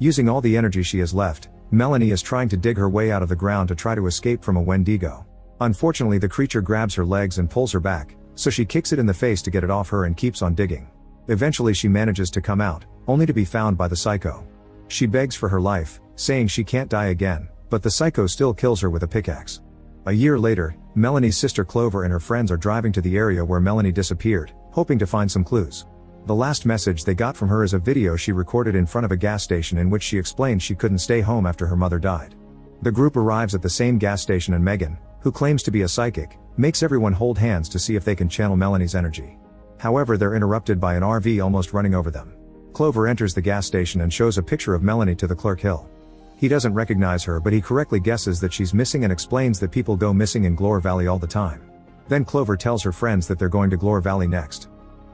Using all the energy she has left, Melanie is trying to dig her way out of the ground to try to escape from a Wendigo. Unfortunately, the creature grabs her legs and pulls her back, so she kicks it in the face to get it off her and keeps on digging. Eventually she manages to come out, only to be found by the psycho. She begs for her life, saying she can't die again, but the psycho still kills her with a pickaxe. A year later, Melanie's sister Clover and her friends are driving to the area where Melanie disappeared, hoping to find some clues. The last message they got from her is a video she recorded in front of a gas station in which she explained she couldn't stay home after her mother died. The group arrives at the same gas station and Megan, who claims to be a psychic, makes everyone hold hands to see if they can channel Melanie's energy. However, they're interrupted by an RV almost running over them. Clover enters the gas station and shows a picture of Melanie to the clerk Hill. He doesn't recognize her, but he correctly guesses that she's missing and explains that people go missing in Glore Valley all the time. Then Clover tells her friends that they're going to Glore Valley next.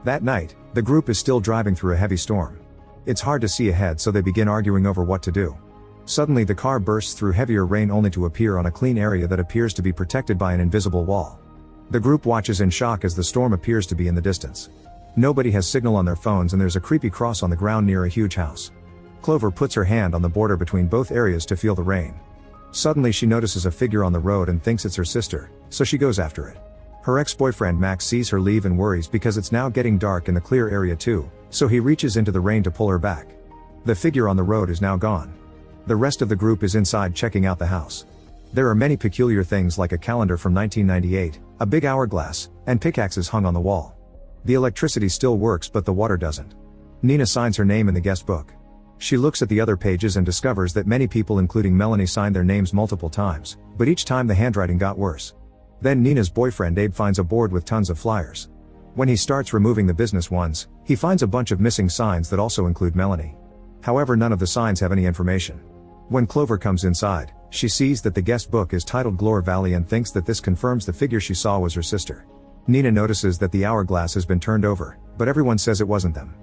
That night, the group is still driving through a heavy storm. It's hard to see ahead, so they begin arguing over what to do. Suddenly the car bursts through heavier rain only to appear on a clean area that appears to be protected by an invisible wall. The group watches in shock as the storm appears to be in the distance. Nobody has signal on their phones and there's a creepy cross on the ground near a huge house. Clover puts her hand on the border between both areas to feel the rain. Suddenly she notices a figure on the road and thinks it's her sister, so she goes after it. Her ex-boyfriend Max sees her leave and worries because it's now getting dark in the clear area too, so he reaches into the rain to pull her back. The figure on the road is now gone. The rest of the group is inside checking out the house. There are many peculiar things like a calendar from 1998, a big hourglass, and pickaxes hung on the wall. The electricity still works but the water doesn't. Nina signs her name in the guest book. She looks at the other pages and discovers that many people including Melanie signed their names multiple times, but each time the handwriting got worse. Then Nina's boyfriend Abe finds a board with tons of flyers. When he starts removing the business ones, he finds a bunch of missing signs that also include Melanie. However, none of the signs have any information. When Clover comes inside, she sees that the guest book is titled Glore Valley and thinks that this confirms the figure she saw was her sister. Nina notices that the hourglass has been turned over, but everyone says it wasn't them.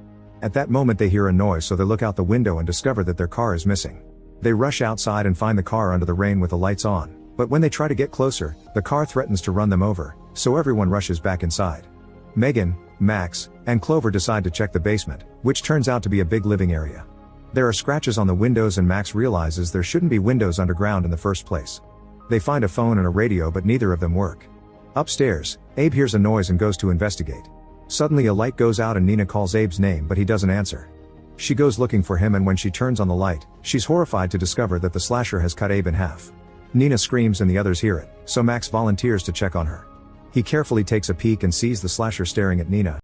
At that moment they hear a noise, so they look out the window and discover that their car is missing. They rush outside and find the car under the rain with the lights on, but when they try to get closer, the car threatens to run them over, so everyone rushes back inside. Megan, Max, and Clover decide to check the basement, which turns out to be a big living area. There are scratches on the windows and Max realizes there shouldn't be windows underground in the first place. They find a phone and a radio, but neither of them work. Upstairs, Abe hears a noise and goes to investigate. Suddenly a light goes out and Nina calls Abe's name, but he doesn't answer. She goes looking for him, and when she turns on the light, she's horrified to discover that the slasher has cut Abe in half. Nina screams and the others hear it, so Max volunteers to check on her. He carefully takes a peek and sees the slasher staring at Nina.